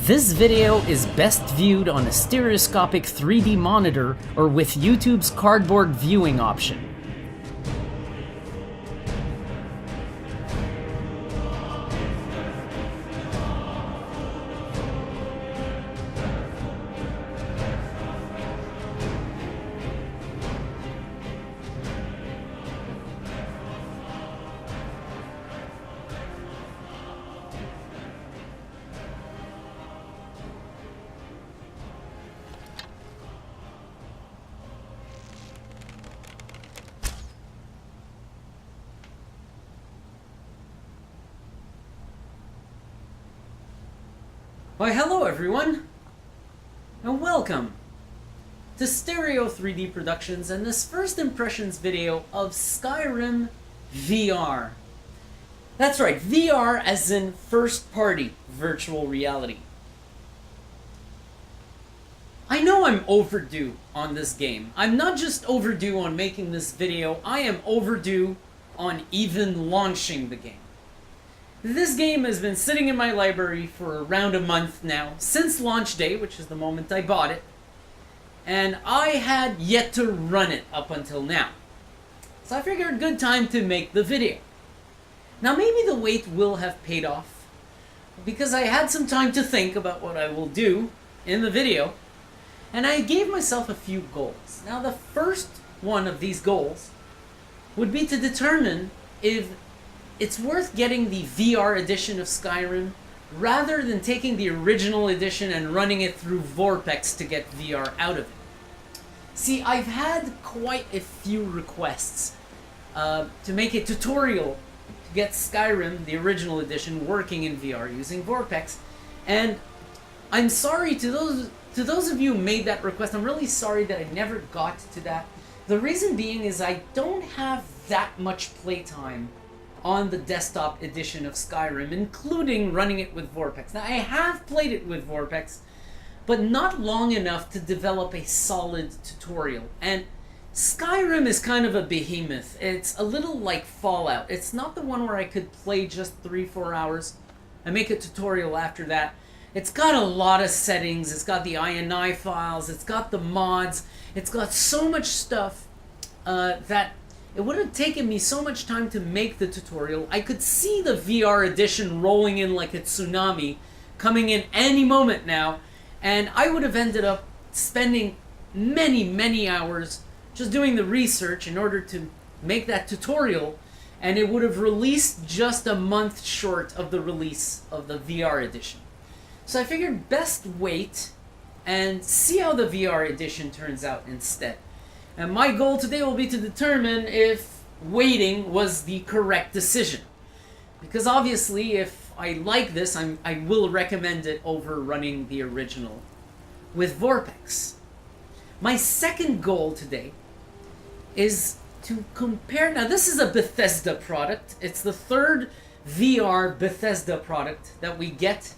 This video is best viewed on a stereoscopic 3D monitor or with YouTube's cardboard viewing option. Why, hello everyone, and welcome to Stereo 3D Productions and this first impressions video of Skyrim VR. That's right, VR as in first party virtual reality. I know I'm overdue on this game. I'm not just overdue on making this video, I am overdue on even launching the game. This game has been sitting in my library for around a month now, since launch day, which is the moment I bought it, and I had yet to run it up until now. So I figured good time to make the video. Now maybe the wait will have paid off, because I had some time to think about what I will do in the video, and I gave myself a few goals. Now the first one of these goals would be to determine if it's worth getting the VR edition of Skyrim rather than taking the original edition and running it through Vorpex to get VR out of it. See, I've had quite a few requests to make a tutorial to get Skyrim, the original edition, working in VR using Vorpex, and I'm sorry to those of you who made that request. I'm really sorry that I never got to that. The reason being is I don't have that much playtime on the desktop edition of Skyrim, including running it with Vorpex. Now, I have played it with Vorpex, but not long enough to develop a solid tutorial. And Skyrim is kind of a behemoth. It's a little like Fallout. It's not the one where I could play just 3-4 hours and make a tutorial after that. It's got a lot of settings. It's got the INI files. It's got the mods. It's got so much stuff that it would have taken me so much time to make the tutorial. I could see the VR edition rolling in like a tsunami, coming in any moment now, and I would have ended up spending many hours just doing the research in order to make that tutorial, and it would have released just a month short of the release of the VR edition. So I figured best wait and see how the VR edition turns out instead. And my goal today will be to determine if waiting was the correct decision. Because obviously, if I like this, I will recommend it over running the original with Vorpex. My second goal today is to compare. Now, this is a Bethesda product. It's the third VR Bethesda product that we get.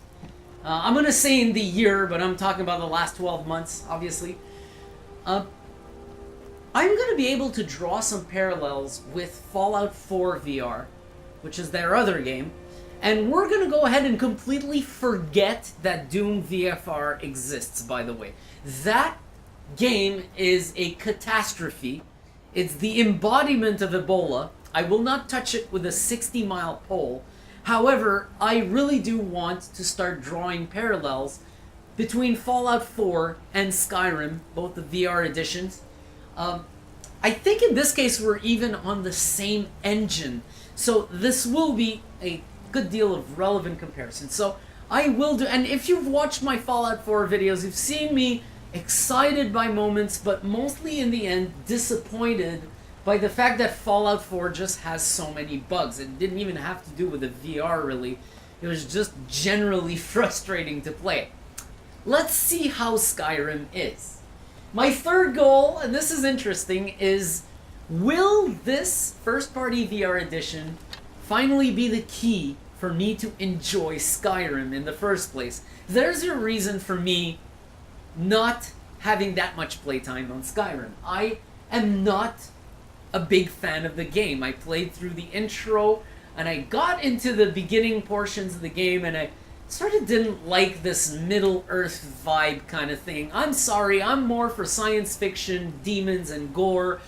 I'm going to say in the year, but I'm talking about the last 12 months, obviously. I'm going to be able to draw some parallels with Fallout 4 VR, which is their other game, and we're going to go ahead and completely forget that Doom VFR exists, by the way. That game is a catastrophe. It's the embodiment of Ebola. I will not touch it with a 60-mile pole. However, I really do want to start drawing parallels between Fallout 4 and Skyrim, both the VR editions. I think in this case we're even on the same engine, so this will be a good deal of relevant comparison. So I will do, and if you've watched my Fallout 4 videos, you've seen me excited by moments, but mostly in the end disappointed by the fact that Fallout 4 just has so many bugs. It didn't even have to do with the VR really, it was just generally frustrating to play. Let's see how Skyrim is. My third goal, and this is interesting, is will this first-party VR edition finally be the key for me to enjoy Skyrim in the first place? There's a reason for me not having that much playtime on Skyrim. I am not a big fan of the game. I played through the intro, and I got into the beginning portions of the game, and I sort of didn't like this Middle-earth vibe kind of thing. I'm sorry, I'm more for science fiction, demons, and gore,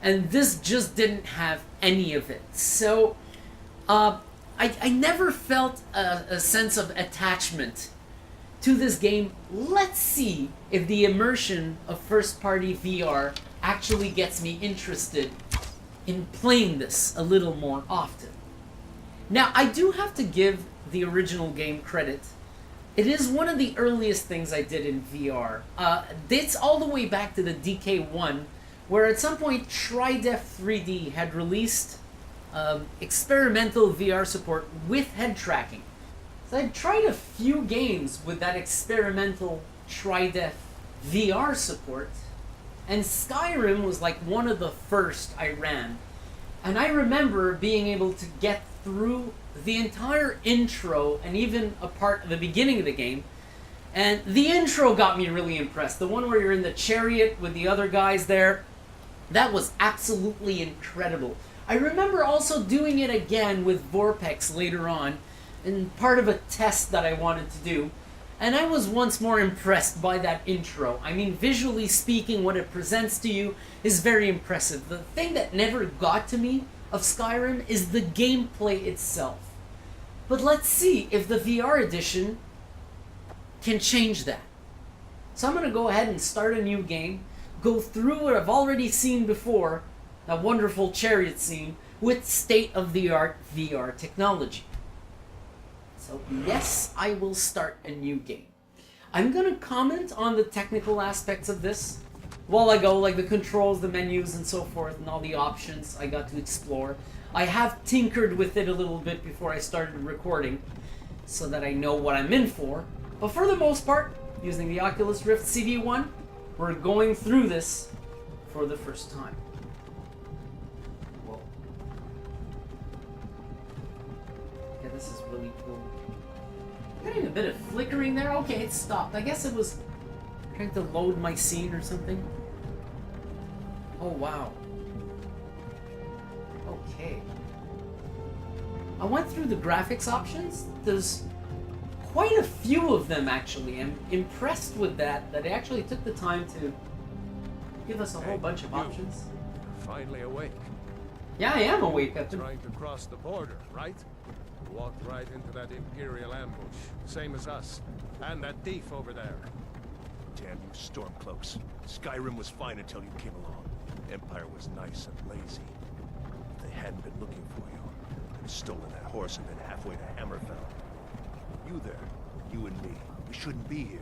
and this just didn't have any of it. So, I never felt a sense of attachment to this game. Let's see if the immersion of first-party VR actually gets me interested in playing this a little more often. Now, I do have to give the original game credit. It is one of the earliest things I did in VR. Dates all the way back to the DK1, where at some point Tridef 3D had released experimental VR support with head tracking. So I tried a few games with that experimental Tridef VR support, and Skyrim was like one of the first I ran. And I remember being able to get through the entire intro and even a part of the beginning of the game. And the intro got me really impressed. The one where you're in the chariot with the other guys there, that was absolutely incredible. I remember also doing it again with Vorpex later on, in part of a test that I wanted to do. And I was once more impressed by that intro. I mean, visually speaking, what it presents to you is very impressive. The thing that never got to me of Skyrim is the gameplay itself. But let's see if the VR edition can change that. So I'm going to go ahead and start a new game, go through what I've already seen before, that wonderful chariot scene, with state-of-the-art VR technology. So yes, I will start a new game. I'm going to comment on the technical aspects of this while I go, like the controls, the menus, and so forth, and all the options I got to explore. I have tinkered with it a little bit before I started recording, so that I know what I'm in for. But for the most part, using the Oculus Rift CV1, we're going through this for the first time. Whoa. Yeah, this is really cool. Getting a bit of flickering there. Okay, it stopped. I guess it was trying to load my scene or something. Oh, wow. Okay. I went through the graphics options. There's quite a few of them, actually. I'm impressed with that they actually took the time to give us a whole bunch of options. Finally awake. Yeah, I am awake. Trying to cross the border, right? Walked right into that Imperial ambush. Same as us. And that thief over there. Damn you Stormcloaks. Skyrim was fine until you came along. Empire was nice and lazy. If they hadn't been looking for you, they'd have stolen that horse and been halfway to Hammerfell. You there, you and me, we shouldn't be here.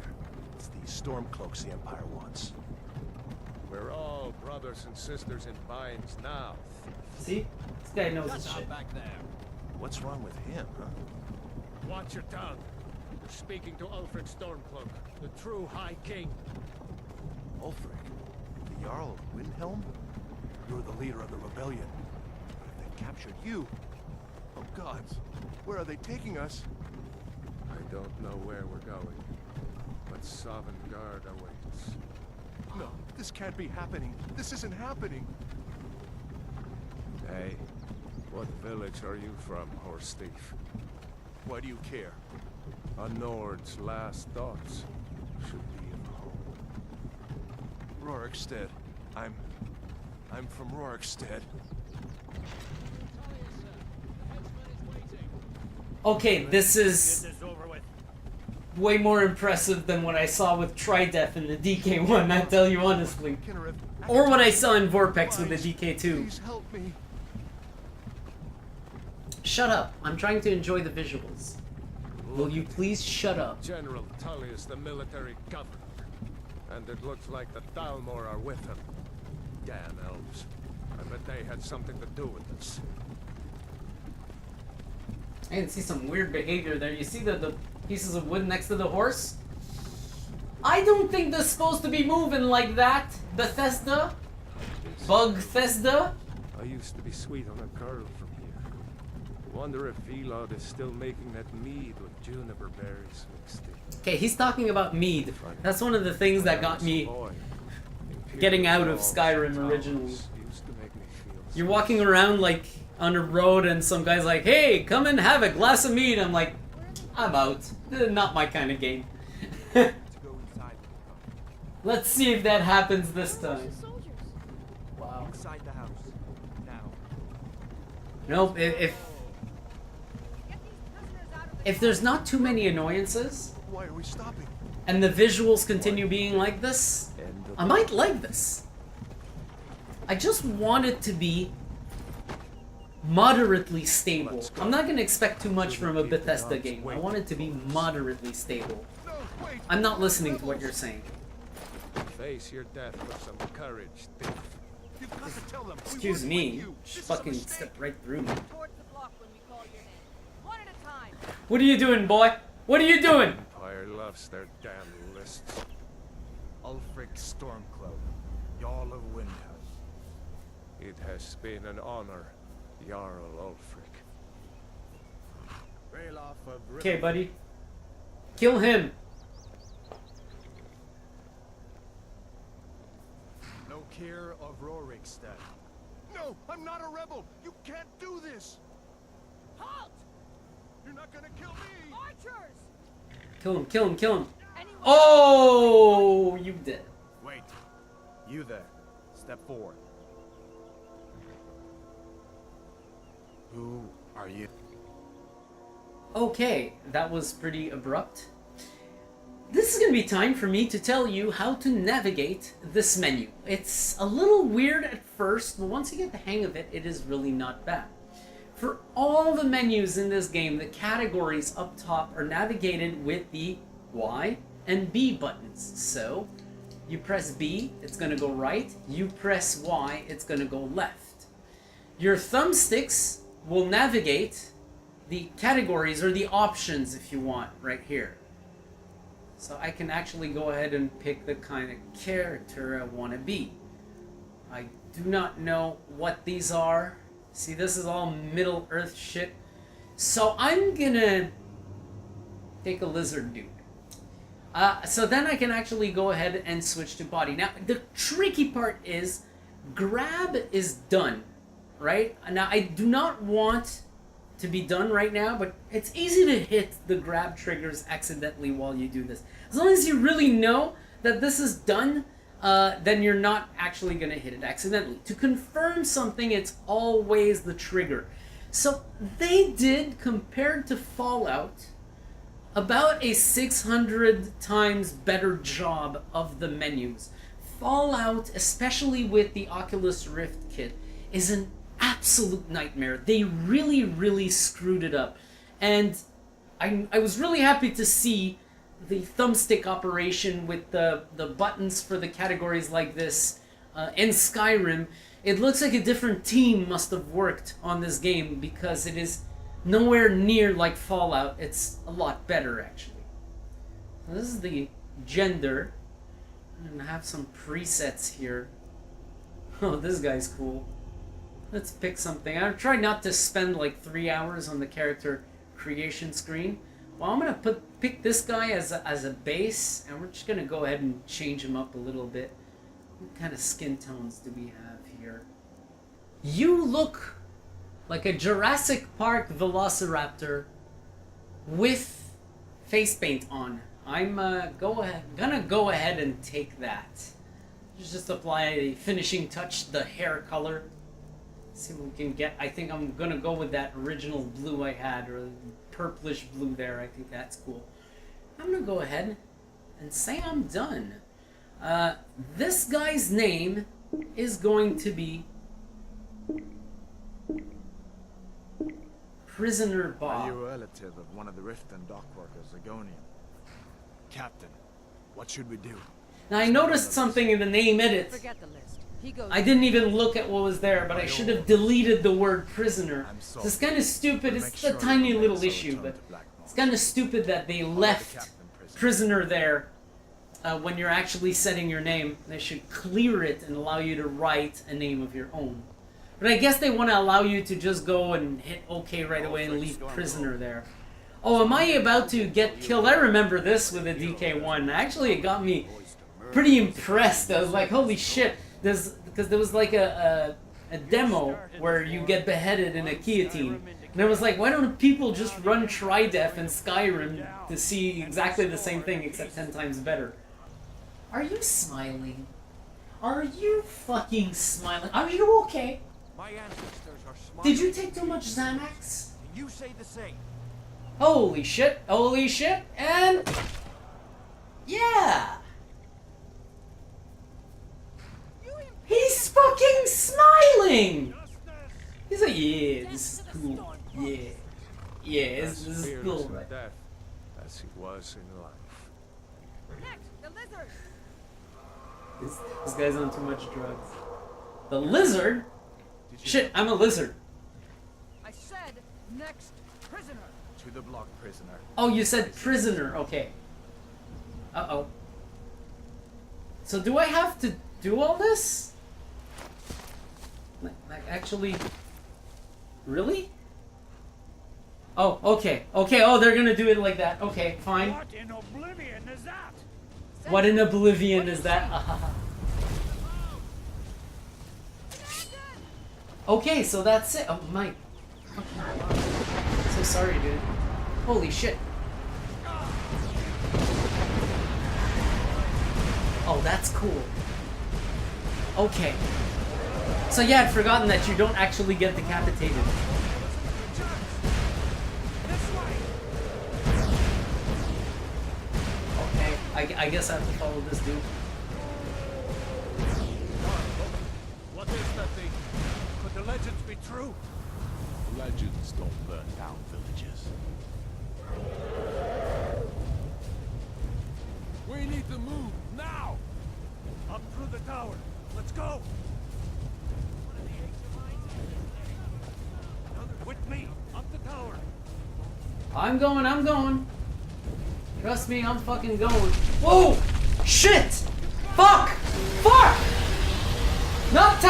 It's these Stormcloaks the Empire wants. We're all brothers and sisters in binds now. See? This guy knows his shit. Back there. What's wrong with him, huh? Watch your tongue. You're speaking to Ulfric Stormcloak, the true High King. Ulfric? The Jarl of Windhelm? You're the leader of the rebellion. But if they captured you... Oh gods, where are they taking us? I don't know where we're going, but Sovngarde awaits. No, this can't be happening. This isn't happening. Hey, what village are you from, horse thief? Why do you care? A Nord's last thoughts should be of home. Rorikstead. I'm from Rorikstead. Okay, this is way more impressive than what I saw with Tridef in the DK1, I tell you honestly. Or what I saw in Vorpex with the DK2. Please help me. Shut up. I'm trying to enjoy the visuals. Will you please shut up? General Tullius, the military governor. And it looks like the Thalmor are with him. Damn elves. I bet they had something to do with this. I can see some weird behavior there. You see the pieces of wood next to the horse? I don't think they're supposed to be moving like that. Bethesda? Bugthesda? I used to be sweet on a girl from here. Wonder if Velod is still making that mead with juniper berries mixed in. Okay, he's talking about mead. That's one of the things that got me getting out of Skyrim originally. You're walking around like on a road and some guy's like, hey, come and have a glass of mead. I'm like, I'm out. Not my kind of game. To go inside. Let's see if that happens this time. Wow. Inside the house. Now. Nope, if there's not too many annoyances, Why are we stopping? and the visuals continue being like this, I might like this. I just want it to be moderately stable. I'm not going to expect too much from a Bethesda game. I want it to be moderately stable. No, wait! I'm not listening to what you're saying. Face your death with some courage, thief. You've got to tell them. Excuse me, just fucking step right through me. Towards the block when we call your name. One at a time. What are you doing, boy? What are you doing? Empire loves their damn lists. Ulfric Stormcloak, Jarl of Windhouse. It has been an honor, Jarl Ulfric. Ralof of Okay, buddy. Kill him. No care of Rorikstead. No, I'm not a rebel. You can't do this. Halt! You're not gonna kill me. Archers! Kill him, kill him, kill him. Anyone? Oh, you did. Wait. You there. Step forward. Who are you? Okay, that was pretty abrupt. This is going to be time for me to tell you how to navigate this menu. It's a little weird at first, but once you get the hang of it, it is really not bad. For all the menus in this game, the categories up top are navigated with the Y and B buttons. So, you press B, it's going to go right. You press Y, it's going to go left. Your thumbsticks will navigate the categories or the options if you want right here. So I can actually go ahead and pick the kind of character I want to be. I do not know what these are. See, this is all Middle Earth shit. So I'm gonna take a lizard dude. So then I can actually go ahead and switch to body. Now, the tricky part is grab is done, right? Now, I do not want to be done right now, but it's easy to hit the grab triggers accidentally while you do this. As long as you really know that this is done, then you're not actually going to hit it accidentally. To confirm something, it's always the trigger. So they did, compared to Fallout, about a 600 times better job of the menus. Fallout, especially with the Oculus Rift kit, is an absolute nightmare. They really, really screwed it up. And I was really happy to see the thumbstick operation with the buttons for the categories like this in Skyrim. It looks like a different team must have worked on this game because it is nowhere near like Fallout. It's a lot better, actually. So this is the gender. And I have some presets here. Oh, this guy's cool. Let's pick something. I try not to spend like 3 hours on the character creation screen. Well, I'm gonna pick this guy as a base, and we're just gonna go ahead and change him up a little bit. What kind of skin tones do we have here? You look like a Jurassic Park Velociraptor with face paint on. I'm gonna go ahead and take that. Just apply a finishing touch, the hair color. See what we can get. I think I'm gonna go with that original blue I had, or purplish blue there. I think that's cool. I'm gonna go ahead and say I'm done. This guy's name is going to be Prisoner Bob. Are you a relative of one of the Rift and dock workers, Zagonian? Captain, what should we do? Now I noticed something in the name edit. Forget the list. He goes. I didn't even look at what was there, but I should have deleted the word prisoner. I'm sorry. So it's kind of stupid. Make It's sure a you tiny make little some issue, return but to Black it's Moss. kind of stupid that they left Captain prisoner there when you're actually setting your name. They should clear it and allow you to write a name of your own. But I guess they want to allow you to just go and hit OK right away and leave prisoner there. Oh, am I about to get killed? I remember this with a DK1. Actually, it got me pretty impressed. I was like, holy shit. Because there was like a demo where you get beheaded in a guillotine. And I was like, why don't people just run Tridef in Skyrim to see exactly the same thing except 10 times better? Are you smiling? Are you fucking smiling? Are you okay? My ancestors are smart. Did you take too much Xanax? You say the same. Holy shit, and... Yeah! He's fucking smiling! He's like, yeah, this is cool. Yeah. Yeah, this is Fearless cool. in death as he was in life. Next, the lizard. This guy's on too much drugs. The lizard? Shit, I'm a lizard. I said next prisoner. To the block, prisoner. Oh, you said prisoner. Okay. Uh-oh. So do I have to do all this? Like, actually... Really? Oh, okay. Okay, oh, they're gonna do it like that. Okay, fine. What in oblivion is that? What in oblivion is that? Okay, so that's it. Oh, my. So sorry, dude. Holy shit. Oh, that's cool. Okay. So yeah, I'd forgotten that you don't actually get decapitated. Okay, I guess I have to follow this dude. What is that thing? Could the legends be true? Legends don't burn down villages. We need to move now. Up through the tower. Let's go. With me, up the tower. I'm going. Trust me, I'm fucking going. Whoa! Shit! Fuck! Fuck! Not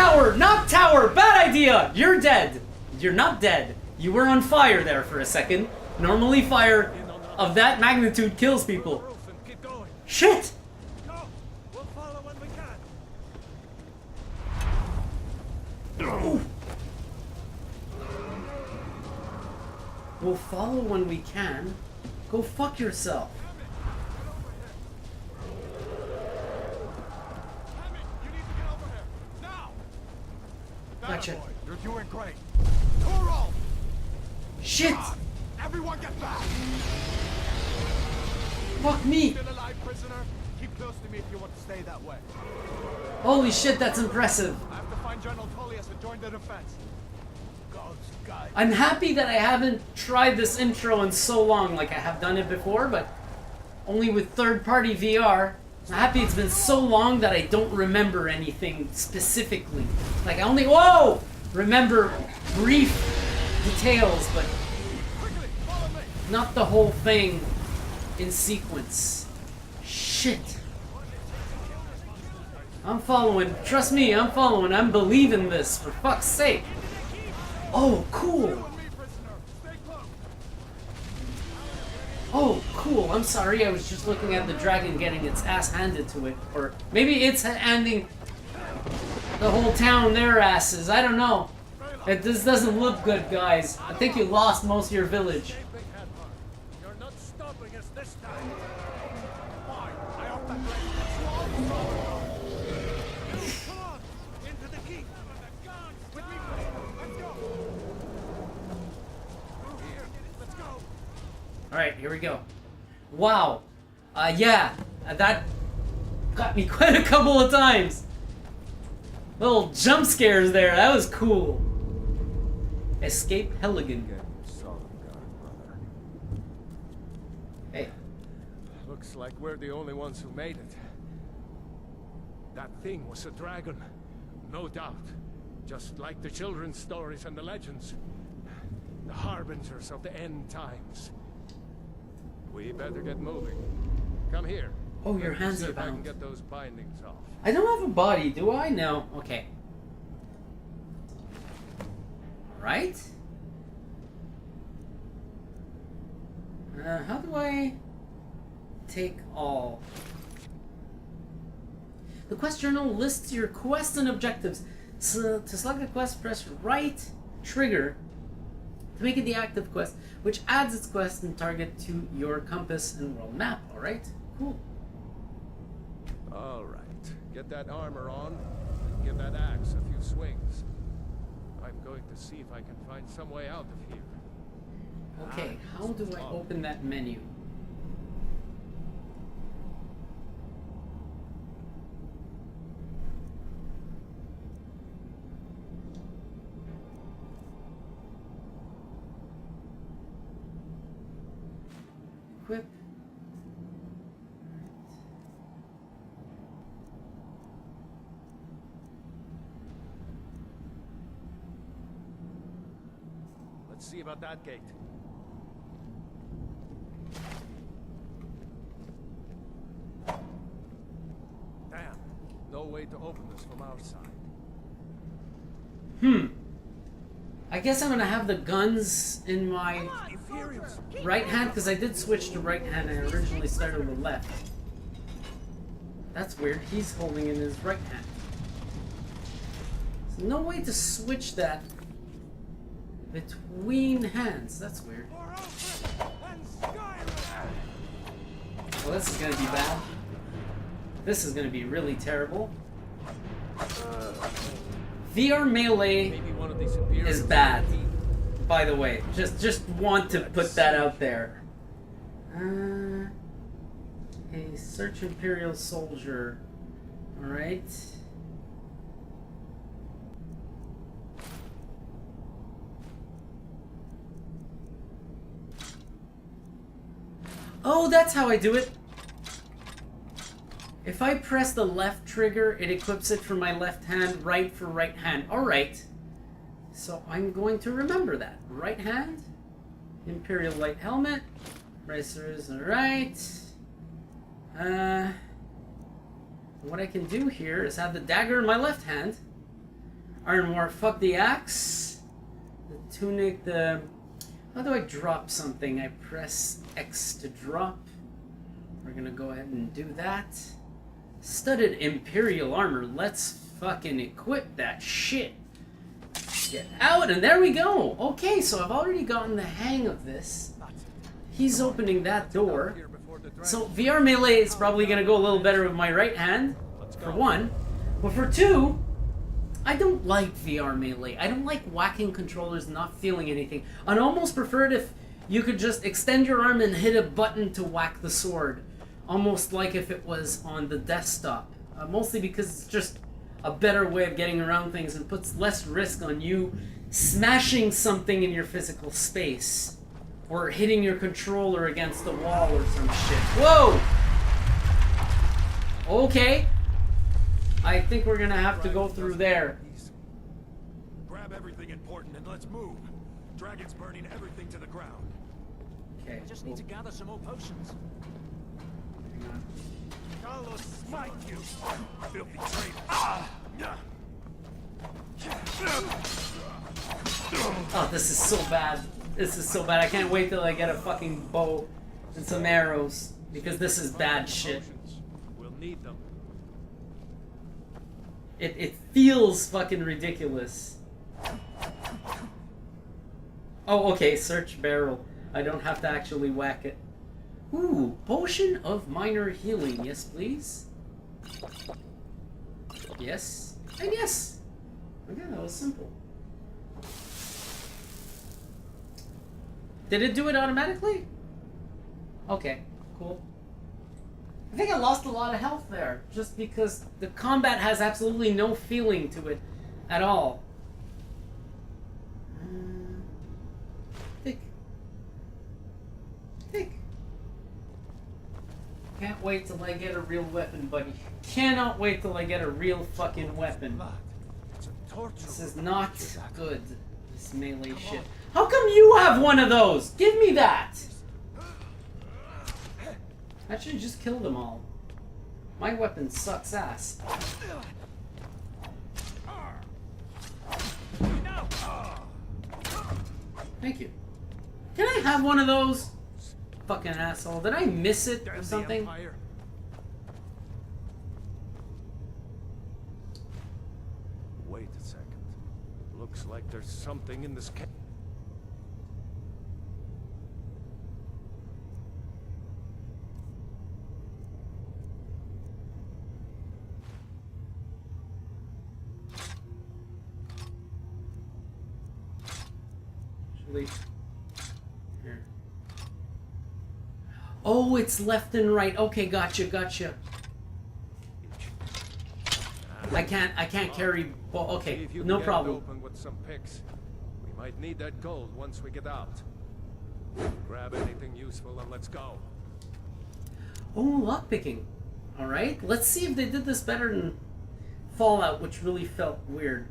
tower! Bad idea! You're dead. You're not dead. You were on fire there for a second. Normally fire of that magnitude kills people. Roof and keep going. Shit! Go. We'll follow when we can. Ooh. We'll follow when we can. Go fuck yourself. Hammy, you need to get over here. Now. Gotcha. Attaboy, you're doing great. Toro! Shit! Everyone get back! Fuck me! Still alive, prisoner? Keep close to me if you want to stay that way. Holy shit, that's impressive. I have to find General Tullius and join the defense. God's guide. I'm happy that I haven't tried this intro in so long, like I have done it before, but only with third-party VR. I'm happy it's been so long that I don't remember anything specifically. Like I only, whoa! Remember brief details, but Quickly, follow me. not the whole thing in sequence. Shit. I'm following. Trust me, I'm following. I'm believing this, for fuck's sake. Oh, cool. You and me, prisoner. Stay close. Oh, cool. I'm sorry. I was just looking at the dragon getting its ass handed to it. Or maybe it's handing the whole town their asses. I don't know. This doesn't look good, guys. I think you lost most of your village. Big head hunter. You're not stopping us this time. Fine. I hope that breaks. Come on. Into the keep. With me, prisoner. Let's go. Through here. Let's go. Alright, here we go. Wow. Yeah. That got me quite a couple of times. Little jump scares there. That was cool. Escape Helligan. Hey. Looks like we're the only ones who made it. That thing was a dragon. No doubt. Just like the children's stories and the legends. The harbingers of the end times. We better get moving. Come here. Oh, your Let me hands see are if I can bound. get those bindings off. I don't have a body, do I? No. Okay. Right? How do I take all? The quest journal lists your quests and objectives. So to select a quest, press right trigger to make it the active quest, which adds its quest and target to your compass and world map. Alright? Cool. Alright. Get that armor on, and give that axe a few swings. I'm going to see if I can find some way out of here. Okay, how do I open that menu? Equip. Let's see about that gate. Damn. No way to open this from our side. I guess I'm gonna have the guns in my right hand, because I did switch to right hand and I originally started with left. That's weird. He's holding in his right hand. There's no way to switch that between hands. That's weird. Well, this is gonna be bad. This is gonna be really terrible. VR Melee Maybe one of these Imperials is bad, by the way. Just want to put that out there. A search Imperial soldier. Alright. Oh, that's how I do it. If I press the left trigger, it equips it for my left hand, right for right hand. Alright. So I'm going to remember that. Right hand, Imperial Light Helmet, bracers, alright. What I can do here is have the dagger in my left hand. Iron War, fuck the axe. The tunic, the... How do I drop something? I press X to drop. We're gonna go ahead and do that. Studded Imperial armor. Let's fucking equip that shit. Get out, and there we go. Okay, so I've already gotten the hang of this. He's opening that door. So VR Melee is probably gonna go a little better with my right hand, for one. But for two, I don't like VR Melee. I don't like whacking controllers and not feeling anything. I'd almost prefer it if you could just extend your arm and hit a button to whack the sword. Almost like if it was on the desktop. Mostly because it's just a better way of getting around things and puts less risk on you smashing something in your physical space. Or hitting your controller against the wall or some shit. Whoa! Okay. I think we're gonna have to go through there. Grab everything important and let's move. Dragon's burning everything to the ground. Okay. I just need to gather some more potions. Hang on. Carlos, smite you! Filthy traitor! Ah! Oh, this is so bad. This is so bad. I can't wait till I get a fucking bow and some arrows. Because this is bad shit. We'll need them. It feels fucking ridiculous. Oh, okay. Search barrel. I don't have to actually whack it. Ooh, potion of minor healing. Yes, please. Yes. And yes. Okay, that was simple. Did it do it automatically? Okay, cool. I think I lost a lot of health there, just because the combat has absolutely no feeling to it at all. Thick. Thick. Can't wait till I get a real weapon, buddy. Cannot wait till I get a real fucking weapon. It's a torture. This is not good, this melee shit. How come you have one of those? Give me that! I should just kill them all. My weapon sucks ass. Thank you. Can I have one of those? Fucking asshole. Did I miss it or something? Wait a second. Looks like there's something in this cave. correctly. Here. Oh, it's left and right. Okay, gotcha. I can't carry ball. See Okay, if you no can get it problem. open with some picks. We might need that gold once we get out. Grab anything useful and let's go. Oh, lockpicking. Alright, let's see if they did this better than Fallout, which really felt weird.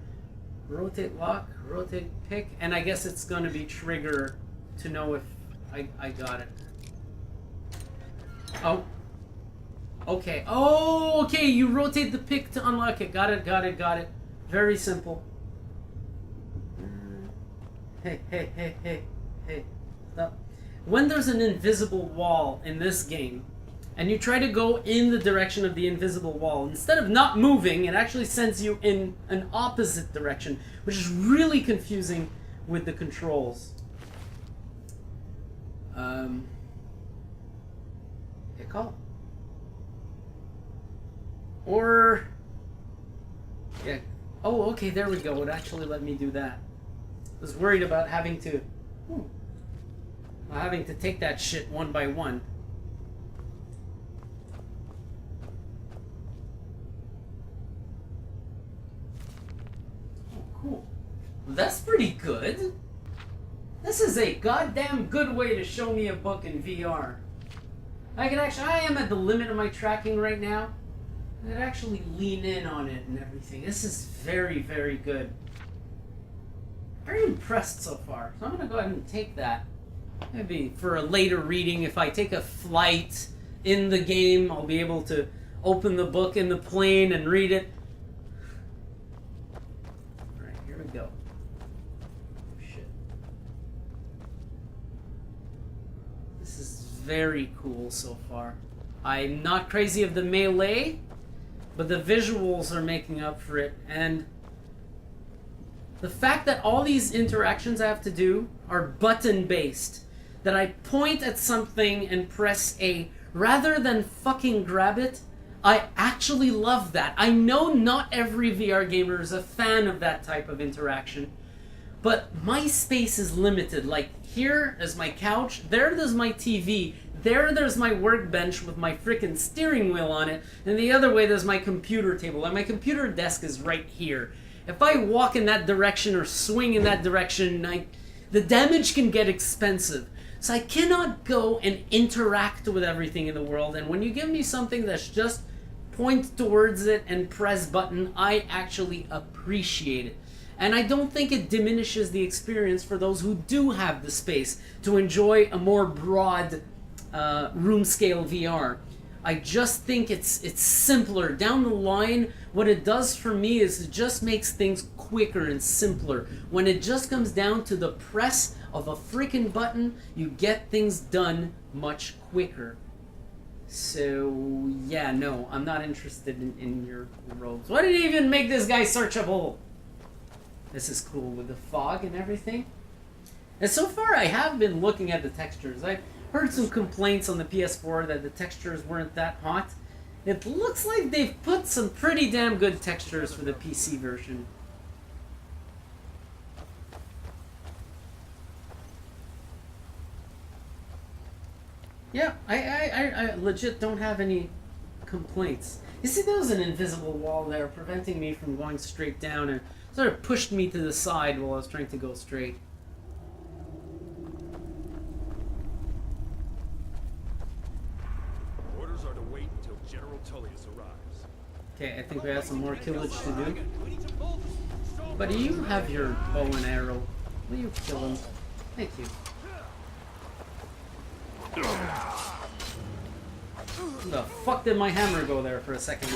Rotate lock, rotate pick, and I guess it's gonna be trigger to know if I got it. Oh. Okay. Oh, okay, you rotate the pick to unlock it. Got it. Very simple. Hey. Stop. When there's an invisible wall in this game, and you try to go in the direction of the invisible wall, instead of not moving, it actually sends you in an opposite direction, which is really confusing with the controls. Hit call. Or... yeah. Oh, okay, there we go. It actually let me do that. I was worried about having to... having to take that shit one by one. Oh, cool. That's pretty good. This is a goddamn good way to show me a book in VR. I am at the limit of my tracking right now. I could actually lean in on it and everything. This is very, very good. Very impressed so far. So I'm gonna go ahead and take that. Maybe for a later reading, if I take a flight in the game, I'll be able to open the book in the plane and read it. Alright, here we go. Oh, shit. This is very cool so far. I'm not crazy of the melee, but the visuals are making up for it, and the fact that all these interactions I have to do are button-based, that I point at something and press A rather than fucking grab it, I actually love that. I know not every VR gamer is a fan of that type of interaction, but my space is limited. Like, here is my couch, there's my TV, there's my workbench with my freaking steering wheel on it, and the other way there's my computer table, and my computer desk is right here. If I walk in that direction or swing in that direction, the damage can get expensive. So I cannot go and interact with everything in the world, and when you give me something that's just point towards it and press button, I actually appreciate it. And I don't think it diminishes the experience for those who do have the space to enjoy a more broad room scale VR. I just think it's simpler. Down the line, what it does for me is it just makes things quicker and simpler. When it just comes down to the press of a freaking button, you get things done much quicker. So, yeah, no, I'm not interested in your robes. Why did you even make this guy searchable? This is cool with the fog and everything. And so far, I have been looking at the textures. I've heard some complaints on the PS4 that the textures weren't that hot. It looks like they've put some pretty damn good textures for the PC version. Yeah, I legit don't have any complaints. You see, there was an invisible wall there preventing me from going straight down, and sort of pushed me to the side while I was trying to go straight. Orders are to wait until General Tullius arrives. Okay, I think we have some more killage to do. But do you have your bow and arrow? Will you kill him? Thank you. Where the fuck did my hammer go there for a second?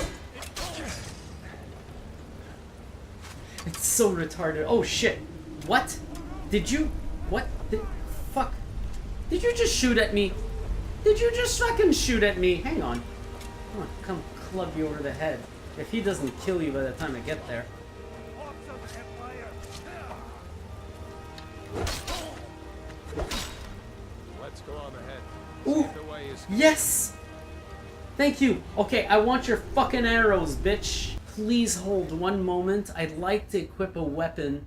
It's so retarded. Oh shit. What? Did you... What? Fuck. Did you just shoot at me? Did you just fucking shoot at me? Hang on. I want to come club you over the head. If he doesn't kill you by the time I get there. Let's go on ahead. Ooh. See the way is Yes! Thank you. Okay, I want your fucking arrows, bitch. Please hold one moment. I'd like to equip a weapon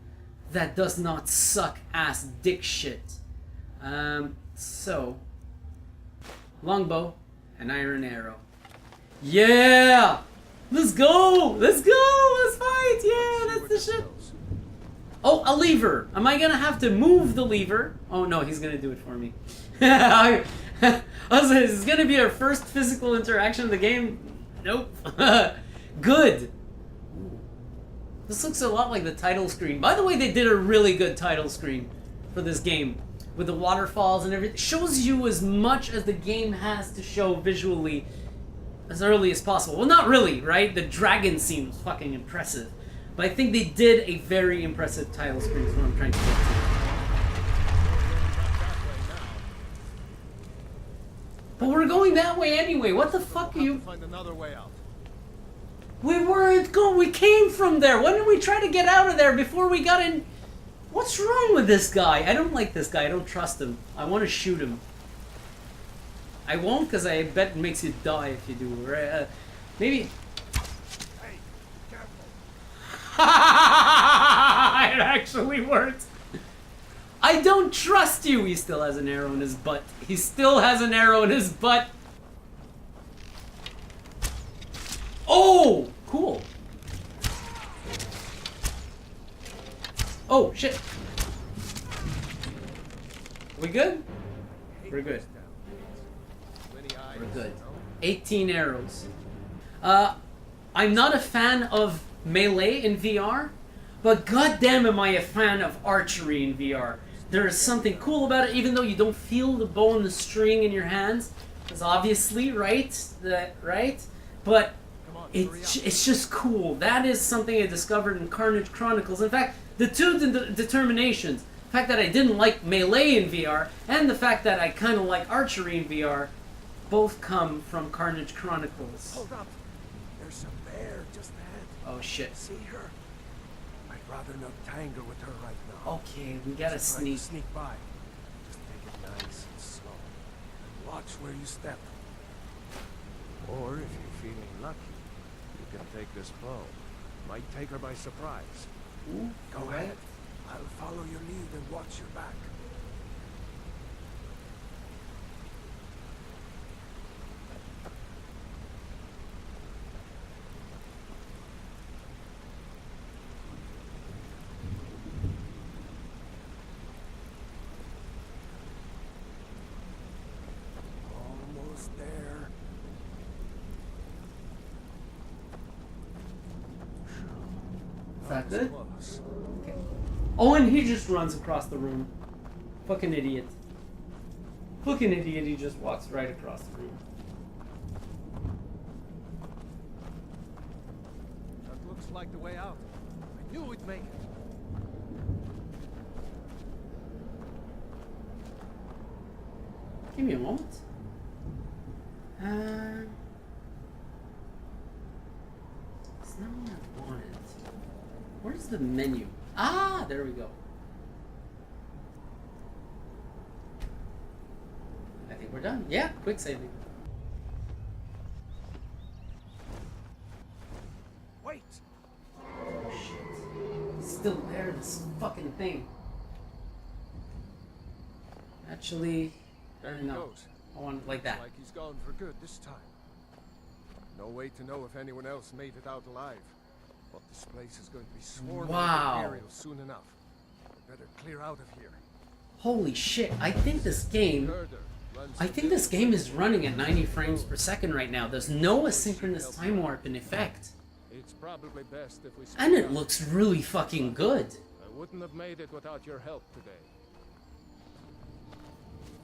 that does not suck ass dick shit. So longbow and iron arrow. Yeah! Let's go! Let's go! Let's fight! Yeah, that's the shit. Oh, a lever! Am I gonna have to move the lever? Oh no, he's gonna do it for me. I was like, is this gonna be our first physical interaction of the game? Nope. Good. This looks a lot like the title screen. By the way, they did a really good title screen for this game. With the waterfalls and everything. It shows you as much as the game has to show visually as early as possible. Well, not really, right? The dragon scene was fucking impressive. But I think they did a very impressive title screen is what I'm trying to get to. But we're going that way anyway. What the fuck are you... Find another way out. We weren't going... We came from there. Why didn't we try to get out of there before we got in... What's wrong with this guy? I don't like this guy. I don't trust him. I want to shoot him. I won't, because I bet it makes you die if you do. Right? Maybe... Hey, careful. It actually worked. I don't trust you. He still has an arrow in his butt. He still has an arrow in his butt. Oh, cool. Oh, shit. We good? We're good. We're good. 18 arrows. I'm not a fan of melee in VR, but goddamn am I a fan of archery in VR. There is something cool about it, even though you don't feel the bow and the string in your hands. Because obviously, right? But it's just cool. That is something I discovered in Carnage Chronicles. In fact, the two determinations, the fact that I didn't like melee in VR, and the fact that I kind of like archery in VR, both come from Carnage Chronicles. Hold up. There's a bear just ahead. Oh shit. See her? I'd rather not tangle with her right now. Okay, we gotta Just try sneak. to sneak by. Just take it nice and slow. And watch where you step. Or if you're feeling lucky, you can take this bow. Might take her by surprise. Ooh, Go alright. ahead. I'll follow your lead and watch your back. Almost there. Is that good? Close. Okay. Oh, and he just runs across the room. Fucking idiot. Fucking idiot, he just walks right across the room. That looks like the way out. I knew we'd make it. Give me a moment. It's not what I wanted. Where's the menu? Ah, there we go. I think we're done. Yeah, quick saving. Wait! Oh shit. It's still there, this fucking thing. Actually, There he no. goes. I want it like that. Like he's gone for good this time. No way to know if anyone else made it out alive. But this place is going to be swarming Wow. with Imperials soon enough. We better clear out of here. Holy shit, I think this game... Girder runs I the think this game is running at 90 frames per second right now. There's no asynchronous time warp in effect. It's probably best if we And split it up. looks really fucking good. I wouldn't have made it without your help today.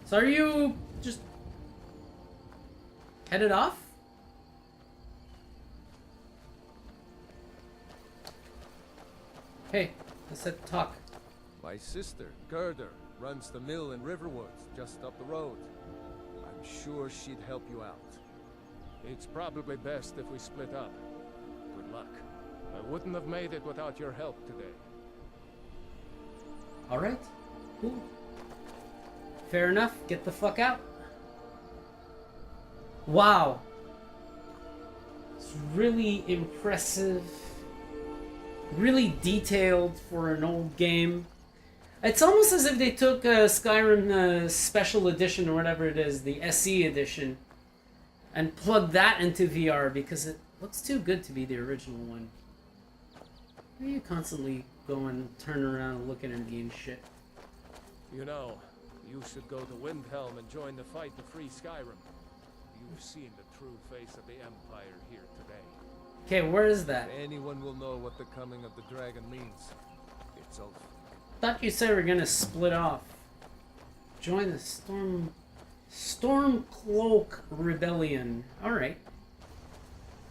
So are you just headed off? Hey, let's talk. My sister, Girder, runs the mill in Riverwoods, just up the road. I'm sure she'd help you out. It's probably best if we split up. Good luck. I wouldn't have made it without your help today. Alright, cool. Fair enough, get the fuck out. Wow. It's really impressive really detailed for an old game. It's almost as if they took Skyrim Special Edition or whatever it is, the SE Edition, and plugged that into VR because it looks too good to be the original one. Why are you constantly going, turn around and looking at game shit? You know, you should go to Windhelm and join the fight to free Skyrim. You've seen the true face of the Empire here today. Okay, where is that? If anyone will know what the coming of the dragon means, it's over. Thought you said we are gonna split off. Join the Stormcloak Rebellion. Alright.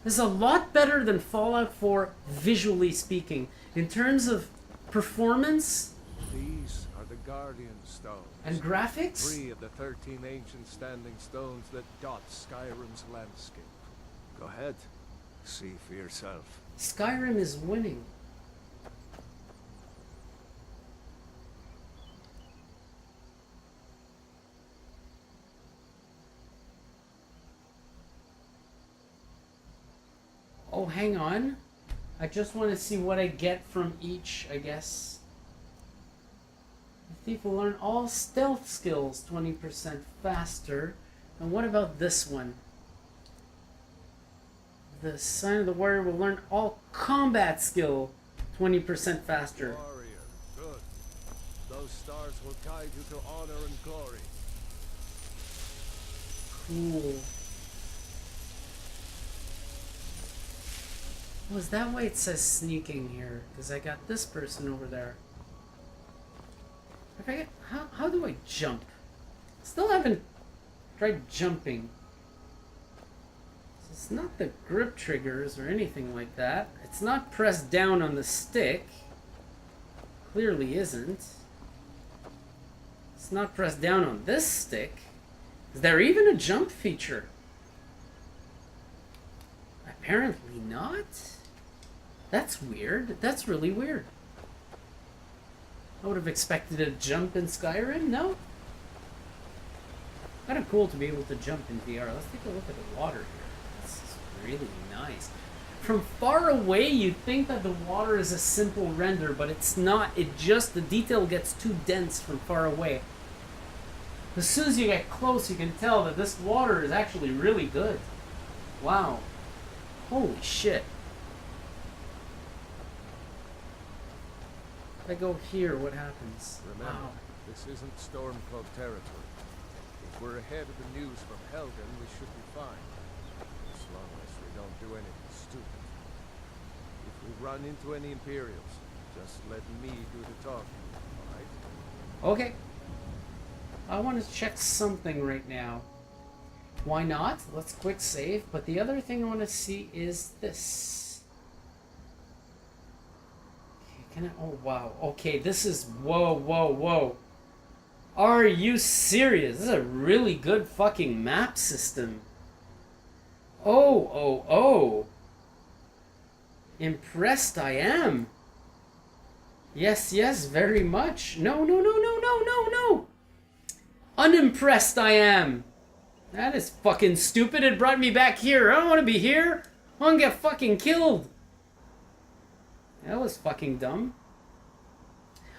This is a lot better than Fallout 4, visually speaking. In terms of performance These are the Guardian Stones. and graphics, 3 of the 13 ancient standing stones that dot Skyrim's landscape. Go ahead. See for yourself. Skyrim is winning. Oh, hang on. I just want to see what I get from each, I guess. The thief will learn all stealth skills 20% faster. And what about this one? The Sign of the Warrior will learn all combat skill 20% faster. Warrior, good. Those stars will guide you to honor and glory. Cool. Oh, is that why it says sneaking here? Because I got this person over there. I forget, how do I jump? Still haven't tried jumping. So it's not the grip triggers or anything like that. It's not pressed down on the stick. Clearly isn't. It's not pressed down on this stick. Is there even a jump feature? Apparently not. That's weird. That's really weird. I would have expected a jump in Skyrim. No. Kind of cool to be able to jump in VR. Let's take a look at the water here. This is really nice. From far away, you'd think that the water is a simple render, but it's not. It just, the detail gets too dense from far away. As soon as you get close, you can tell that this water is actually really good. Wow. Holy shit. If I go here, what happens? Remember, Wow. this isn't Stormcloak territory. If we're ahead of the news from Helgen, we should be fine. As long as we don't do anything stupid. If we run into any Imperials, just let me do the talking, alright? Okay. I want to check something right now. Why not? Let's quick save. But the other thing I want to see is this. Okay, can I? Oh, wow. Okay, this is... Whoa, whoa, whoa. Are you serious? This is a really good fucking map system. Oh, oh, oh. Impressed I am. Yes, yes, very much. No, no, no, no, no, no, no. Unimpressed I am. That is fucking stupid. It brought me back here. I don't want to be here. I want to get fucking killed. That was fucking dumb.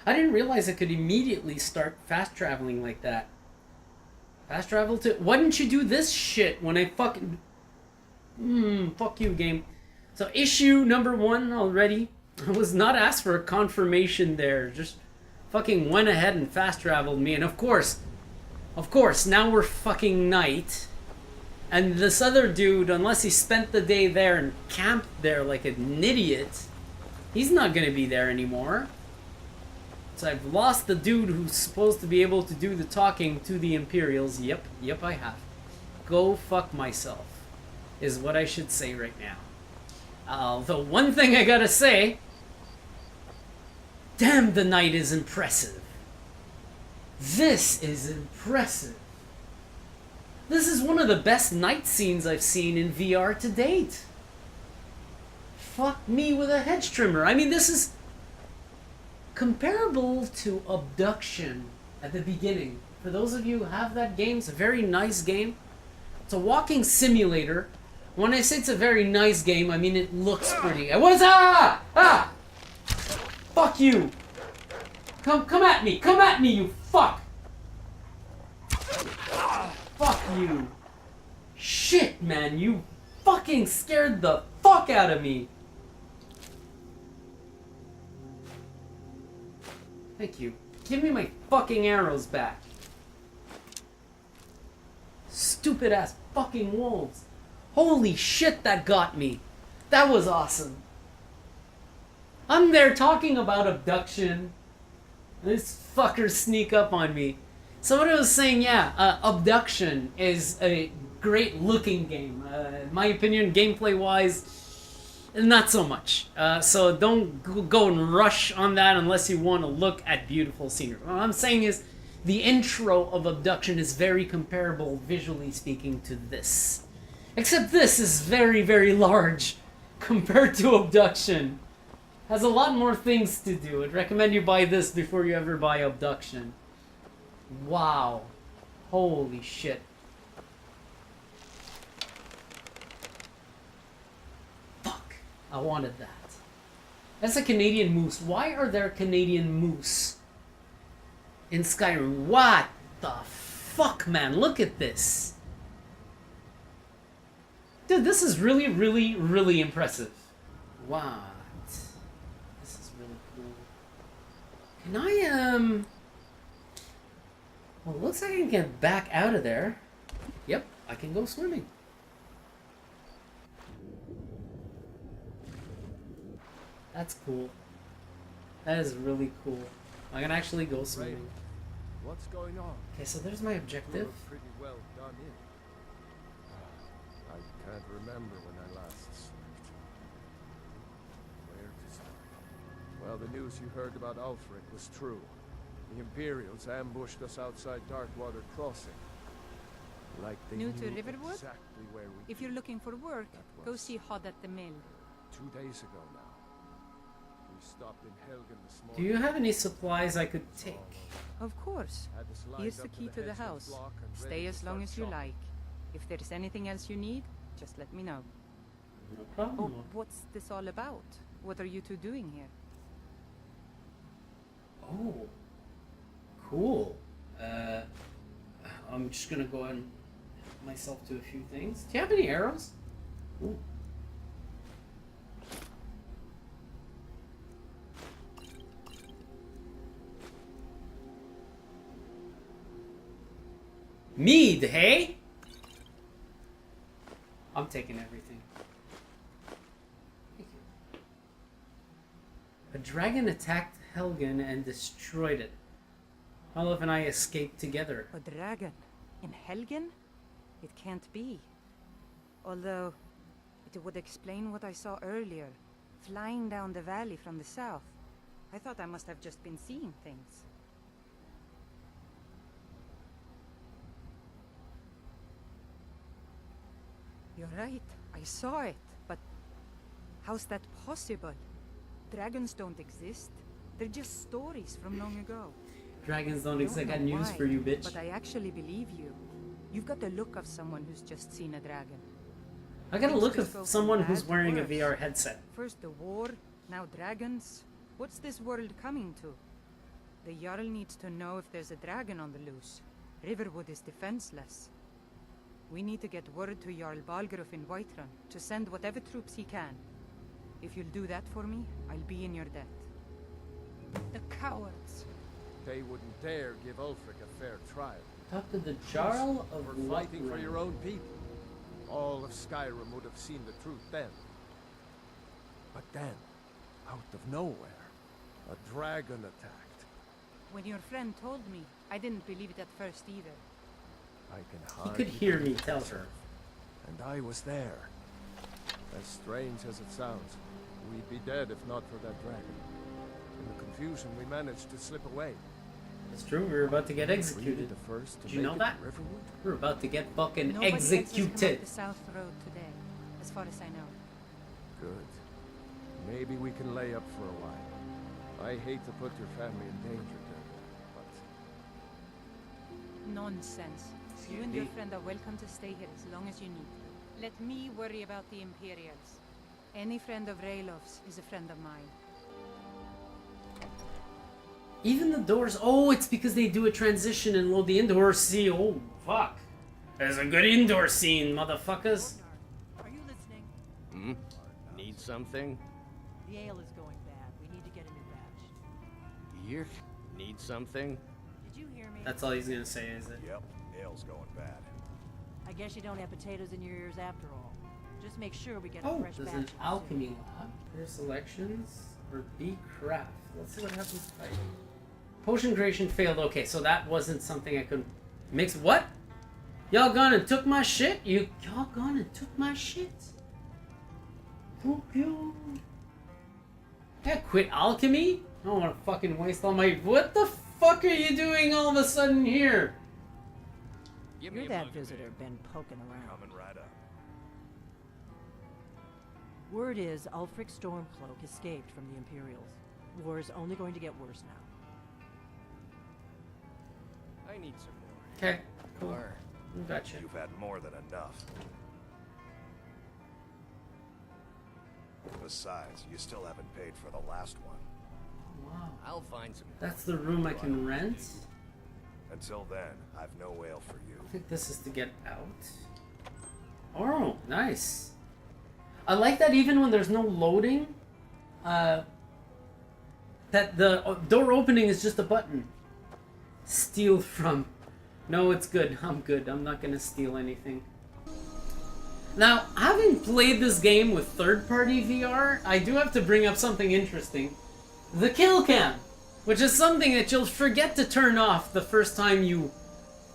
I didn't realize I could immediately start fast traveling like that. Fast travel to... Why didn't you do this shit when I fucking... fuck you, game. So issue number 1 already. I was not asked for a confirmation there. Just fucking went ahead and fast traveled me. And of course, now we're fucking night. And this other dude, unless he spent the day there and camped there like an idiot, he's not gonna be there anymore. So I've lost the dude who's supposed to be able to do the talking to the Imperials. Yep, I have. Go fuck myself, is what I should say right now. The one thing I gotta say, damn, the night is impressive. This is impressive. This is one of the best night scenes I've seen in VR to date. Fuck me with a hedge trimmer. I mean, this is comparable to Abduction at the beginning. For those of you who have that game, it's a very nice game. It's a walking simulator. When I say it's a very nice game, I mean it looks pretty. What's Fuck you! Come at me! Come at me, you fuck! Fuck you! Shit, man, you fucking scared the fuck out of me! Thank you. Give me my fucking arrows back. Stupid ass fucking wolves. Holy shit, that got me. That was awesome. I'm there talking about abduction. This fuckers sneak up on me. Somebody was saying, yeah, Abduction is a great looking game. In my opinion, gameplay wise, not so much. So don't go and rush on that unless you want to look at beautiful scenery. What I'm saying is, the intro of Abduction is very comparable, visually speaking, to this. Except this is very, very large compared to Abduction. Has a lot more things to do. I'd recommend you buy this before you ever buy Abduction. Wow. Holy shit. Fuck. I wanted that. That's a Canadian moose. Why are there Canadian moose in Skyrim? What the fuck, man? Look at this. Dude, this is really, really, really impressive. Wow. This is really cool. Can I, well, it looks like I can get back out of there. Yep, I can go swimming. That's cool. That is really cool. I can actually go swimming. What's going on? Okay, so there's my objective. You're pretty well done in. I can't remember when I last slept. Where to start? Well, the news you heard about Ulfric was true. The Imperials ambushed us outside Darkwater Crossing. Like they New knew to Riverwood? exactly where we If you're looking for work, go see Hod at the mill. 2 days ago now. We stopped in Helgen this Do morning. you have any supplies I could take? Of course. Had us lined Here's the up key with to the headsman's house. block and ready Stay to as long start as you shopping. like. If there's anything else you need, just let me know. No Oh, problem. what's this all about? What are you two doing here? Oh. Cool. I'm just gonna go and help myself to a few things. Do you have any arrows? Ooh. Mead, hey? I'm taking everything. Thank you. A dragon attacked Helgen and destroyed it. Olaf and I escaped together. A dragon? In Helgen? It can't be. Although, it would explain what I saw earlier. Flying down the valley from the south. I thought I must have just been seeing things. You're right, I saw it, but how's that possible? Dragons don't exist. They're just stories from long ago. Dragons don't I exist. I got know news why, for you, bitch. But I actually believe you. You've got the look of someone who's just seen a dragon. I got a Things look just of go from someone who's bad to wearing a worse. VR headset. First the war, now dragons. What's this world coming to? The Jarl needs to know if there's a dragon on the loose. Riverwood is defenseless. We need to get word to Jarl Balgruuf in Whiterun to send whatever troops he can. If you'll do that for me, I'll be in your debt. The cowards. They wouldn't dare give Ulfric a fair trial. Talk to the Jarl of We're fighting for Whiterun. your own people. All of Skyrim would have seen the truth then. But then, out of nowhere, a dragon attacked. When your friend told me, I didn't believe it at first either. I can He hardly could hear me believe tell myself. her. And I was there. As strange as it sounds, we'd be dead if not for that dragon. In the confusion, we managed to slip away. It's true, we were about to get Were you executed. the first to Did you make know it that? to Riverwood? We're about to get fucking Nobody else has come up executed. the south road today, as far as I know. Good. Maybe we can lay up for a while. I hate to put your family in danger, Derek, but Nonsense. You and your friend are welcome to stay here as long as you need. Let me worry about the Imperials. Any friend of Raylof's is a friend of mine. Even the doors. Oh, it's because they do a transition and load the indoor scene. Oh, fuck. There's a good indoor scene, motherfuckers. Are you listening? Hmm? Need something? The ale is going bad. We need to get a new batch. Here? Need something? Did you hear me? That's all he's gonna say, is it? Yep, ale's going bad. I guess you don't have potatoes in your ears after all. Just make sure we get a Oh, fresh there's batch. an alchemy lab. Pair selections or B craft. Let's see what happens if I... Potion creation failed. Okay, so that wasn't something I could mix. What? Y'all gone and took my shit? Y'all gone and took my shit? Fuck you. Yeah, quit alchemy? I don't want to fucking waste all my... What the fuck are you doing all of a sudden here? Give me You're a that mug. visitor been poking around. Coming right up. Word is Ulfric Stormcloak escaped from the Imperials. War is only going to get worse now. I need some more. Okay, cool. Or Gotcha. You've had more than enough. Besides, you still haven't paid for the last one. Wow. I'll find some. That's the room I can rent? Until then, I've no ale for you. I think this is to get out. Oh, nice. I like that even when there's no loading, that the door opening is just a button. Steal from. No, it's good. I'm good. I'm not gonna steal anything. Now, having played this game with third-party VR, I do have to bring up something interesting. The kill cam, which is something that you'll forget to turn off the first time you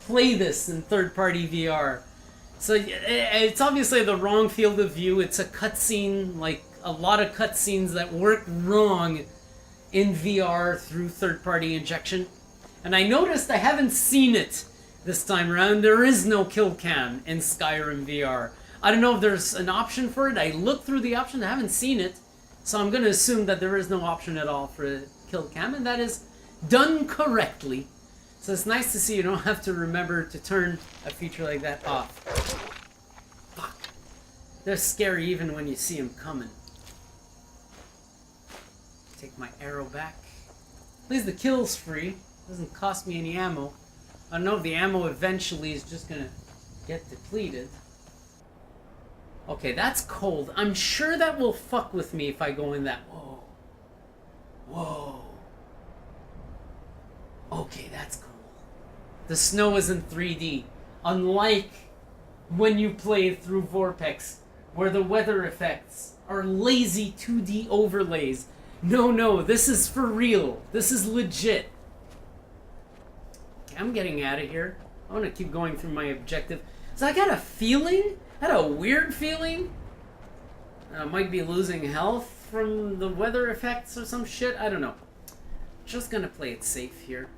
play this in third-party VR. So it's obviously the wrong field of view. It's a cutscene, like a lot of cutscenes that work wrong in VR through third-party injection. And I noticed I haven't seen it this time around. There is no kill cam in Skyrim VR. I don't know if there's an option for it. I looked through the options, I haven't seen it. So I'm going to assume that there is no option at all for a kill cam, and that is done correctly. So it's nice to see you don't have to remember to turn a feature like that off. Fuck. They're scary even when you see them coming. Take my arrow back. At least the kill's free. Doesn't cost me any ammo. I don't know if the ammo eventually is just gonna get depleted. Okay, that's cold. I'm sure that will fuck with me if I go in that. Whoa. Whoa. Okay, that's cool. The snow is in 3D. Unlike when you play through Vortex, where the weather effects are lazy 2D overlays. No, this is for real. This is legit. Okay, I'm getting out of here. I want to keep going through my objective. So I got a feeling, I had a weird feeling, that I might be losing health from the weather effects or some shit. I don't know. Just gonna play it safe here.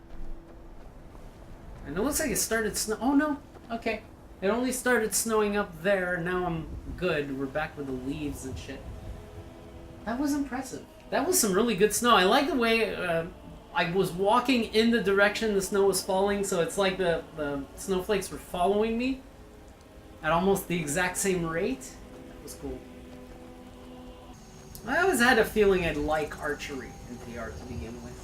And it looks like it started snow. Oh no. Okay. It only started snowing up there. Now I'm good. We're back with the leaves and shit. That was impressive. That was some really good snow. I like the way I was walking in the direction the snow was falling, so it's like the snowflakes were following me at almost the exact same rate. That was cool. I always had a feeling I'd like archery in VR to begin with.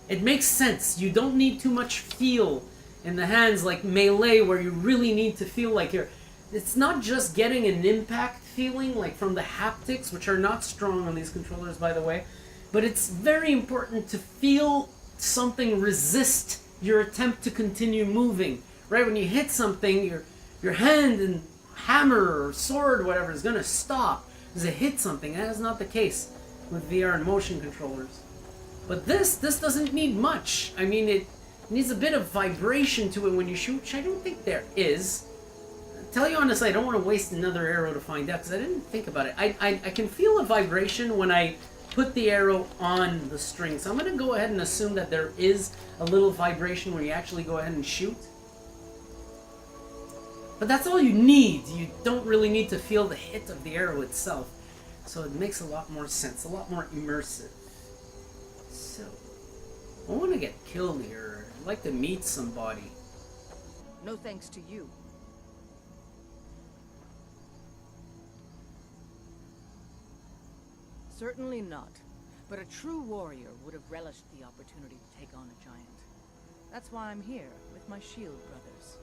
It makes sense. You don't need too much feel in the hands like melee, where you really need to feel like you're... It's not just getting an impact feeling, like from the haptics, which are not strong on these controllers, by the way, but it's very important to feel something resist your attempt to continue moving. Right? When you hit something, your hand and hammer or sword or whatever is going to stop because it hit something. That is not the case with VR and motion controllers. But this doesn't need much. I mean, it needs a bit of vibration to it when you shoot, which I don't think there is. To tell you honestly, I don't want to waste another arrow to find out, because I didn't think about it. I can feel a vibration when I put the arrow on the string, so I'm going to go ahead and assume that there is a little vibration when you actually go ahead and shoot. But that's all you need. You don't really need to feel the hit of the arrow itself. So it makes a lot more sense, a lot more immersive. So, I want to get killed here. I'd like to meet somebody. No thanks to you. Certainly not. But a true warrior would have relished the opportunity to take on a giant. That's why I'm here, with my shield brothers.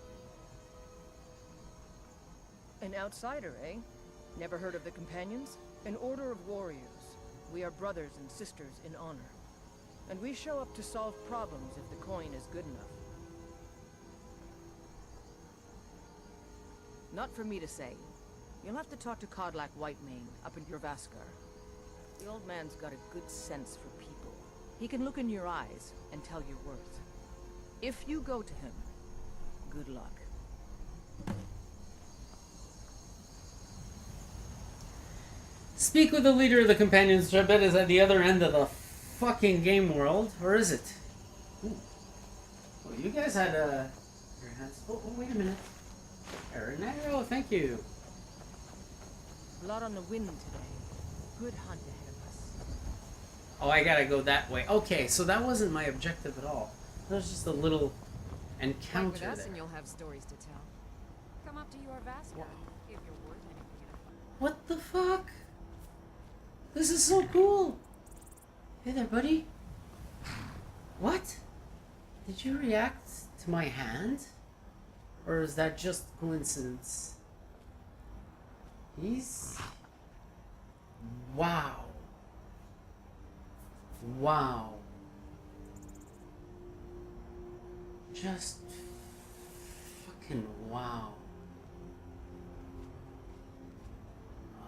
An outsider, eh? Never heard of the Companions? An order of warriors. We are brothers and sisters in honor. And we show up to solve problems if the coin is good enough. Not for me to say. You'll have to talk to Kodlak Whitemane up in Jorvaskar. The old man's got a good sense for people. He can look in your eyes and tell your worth. If you go to him, good luck. Speak with the leader of the companions, which I bet is at the other end of the fucking game world. Or is it? Ooh. Well, you guys had your hands... Oh, wait a minute. Aaron Arrow, thank you. A lot on the wind today. Good hunt ahead of us. Oh, I gotta go that way. Okay, so that wasn't my objective at all. That was just a little encounter With us there. and you'll have stories to tell. Come up to Jorvaskar if you're worth anything. What the fuck? This is so cool. Hey there, buddy. What? Did you react to my hand? Or is that just coincidence? He's... Wow. Wow. Just fucking wow.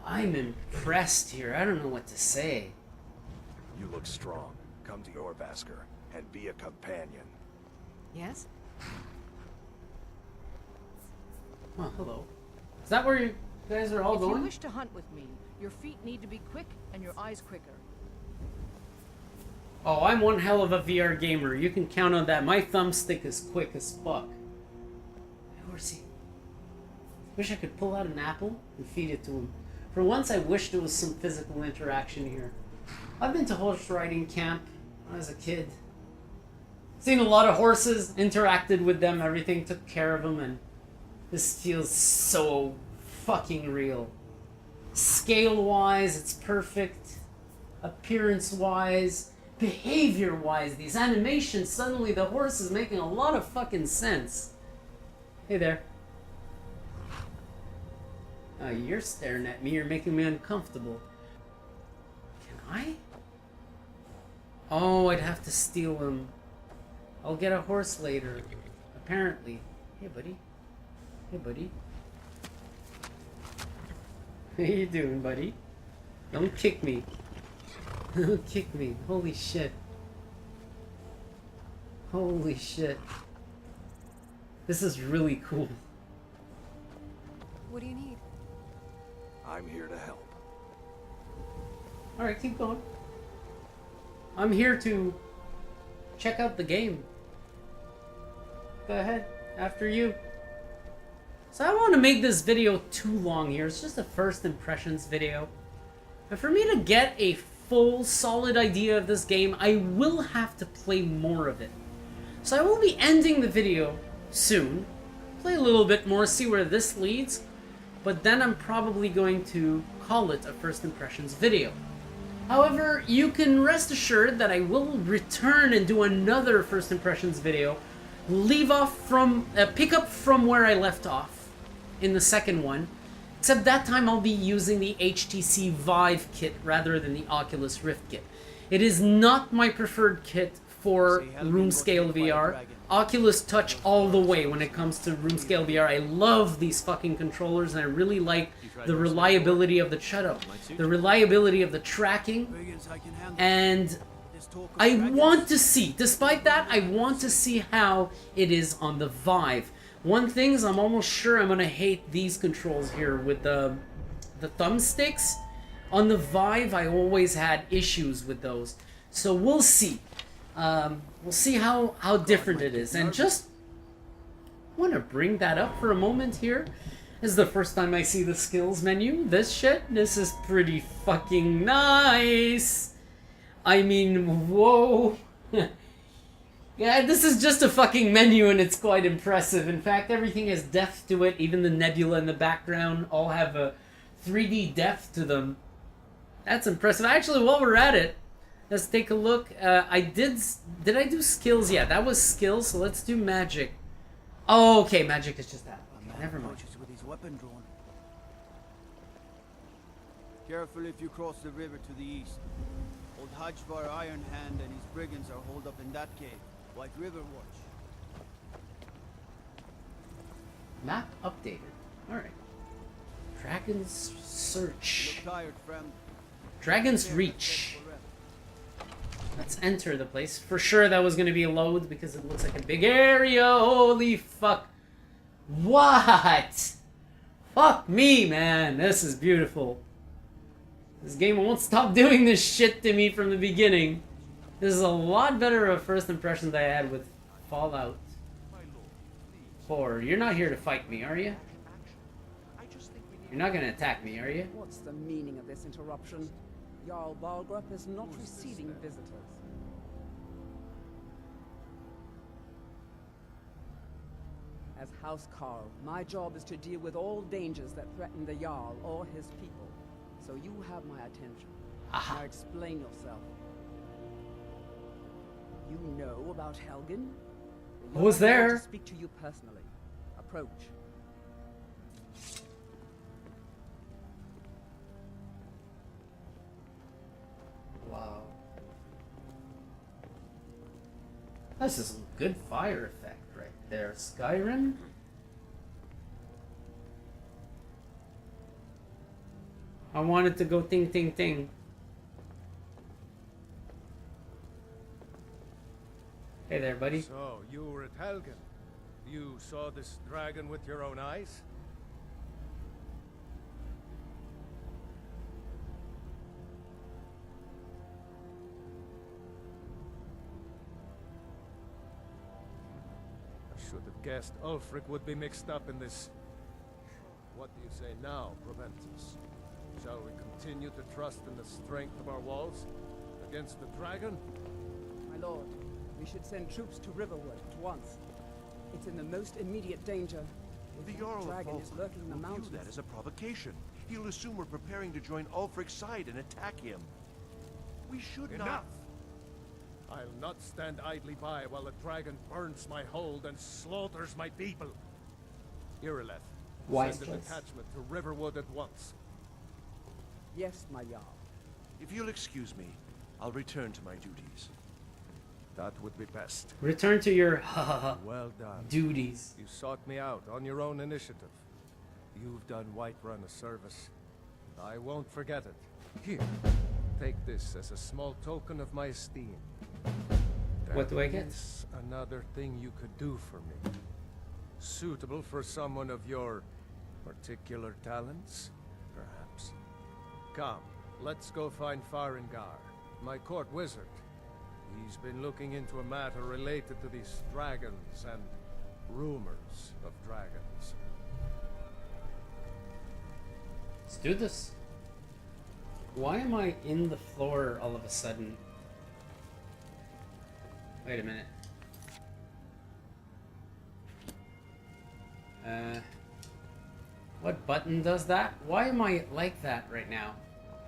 I'm impressed here. I don't know what to say. You look strong. Come to Jorvaskar and be a companion. Yes? Oh, hello. Is that where you guys are all If you going? wish to hunt with me, your feet need to be quick and your eyes quicker. Oh, I'm one hell of a VR gamer. You can count on that. My thumbstick is quick as fuck. Hey, where's he? Wish I could pull out an apple and feed it to him. For once, I wish there was some physical interaction here. I've been to horse riding camp when I was a kid. Seen a lot of horses, interacted with them, everything, took care of them, and this feels so fucking real. Scale-wise, it's perfect. Appearance-wise, behavior-wise, these animations, suddenly the horse is making a lot of fucking sense. Hey there. You're staring at me, you're making me uncomfortable. Can I? Oh, I'd have to steal him. I'll get a horse later. Apparently. Hey, buddy. Hey, buddy. How you doing, buddy? Don't kick me. Don't kick me. Holy shit. Holy shit. This is really cool. What do you need? I'm here to help. Alright, keep going. I'm here to check out the game. Go ahead. After you. So I don't want to make this video too long here. It's just a first impressions video. And for me to get a full, solid idea of this game, I will have to play more of it. So I will be ending the video soon. Play a little bit more, see where this leads. But then I'm probably going to call it a first impressions video. However, you can rest assured that I will return and do another first impressions video. Leave off from, pick up from where I left off in the second one. Except that time I'll be using the HTC Vive kit rather than the Oculus Rift kit. It is not my preferred kit for room scale VR. Oculus Touch all the way when it comes to room scale VR. I love these fucking controllers and I really like the reliability of the the reliability of the tracking. And I want to see, despite that, I want to see how it is on the Vive. One thing is I'm almost sure I'm gonna hate these controls here with the thumbsticks. On the Vive, I always had issues with those. So we'll see. We'll see how different it is. And just want to bring that up for a moment here. This is the first time I see the skills menu. This is pretty fucking nice. I mean, whoa. Yeah, this is just a fucking menu and it's quite impressive. In fact, everything has depth to it. Even the nebula in the background all have a 3D depth to them. That's impressive. Actually, while we're at it, Let's take a look. Did I do skills? Yeah, that was skills. So let's do magic. Oh, okay, magic is just that. Okay, never mind. With his weapon drawn. Careful if you cross the river to the east. Old Hajvar Iron Hand and his brigands are holed up in that cave. White River Watch. Map updated. Alright. Dragon's Search. Look tired, friend. Dragon's Reach. Let's enter the place. For sure that was going to be a load because it looks like a big area. Holy fuck. What? Fuck me, man. This is beautiful. This game won't stop doing this shit to me from the beginning. This is a lot better of a first impression than I had with Fallout 4. You're not here to fight me, are you? You're not going to attack me, are you? What's the meaning of this interruption? Jarl Balgrup is not receiving visitors. As House Carl, my job is to deal with all dangers that threaten the Jarl or his people. So you have my attention. Aha. Now explain yourself. You know about Helgen? Who was there? To speak to you personally. Approach. Wow. This is some good fire effect right there. Skyrim? I wanted to go ting ting ting. Hey there, buddy. So, you were at Helgen. You saw this dragon with your own eyes? I should have guessed Ulfric would be mixed up in this. What do you say now, Proventus? Shall we continue to trust in the strength of our walls against the dragon? My lord, we should send troops to Riverwood at once. It's in the most immediate danger. The Jarl dragon is lurking in the mountains. View that as a provocation. He'll assume we're preparing to join Ulfric's side and attack him. We should Enough! I'll not stand idly by while the dragon burns my hold and slaughters my people. Irileth, Wise send a choice. detachment to Riverwood at once. Yes, my Jarl. If you'll excuse me, I'll return to my duties. That would be best. Return to your Well done. duties. You sought me out on your own initiative. You've done Whiterun a service. I won't forget it. Here, take this as a small token of my esteem. What do I get? Is another thing you could do for me. Suitable for someone of your particular talents, perhaps. Come, let's go find Farengar, my court wizard. He's been looking into a matter related to these dragons and rumors of dragons. Let's do this. Why am I in the floor all of a sudden? Wait a minute. What button does that? Why am I like that right now?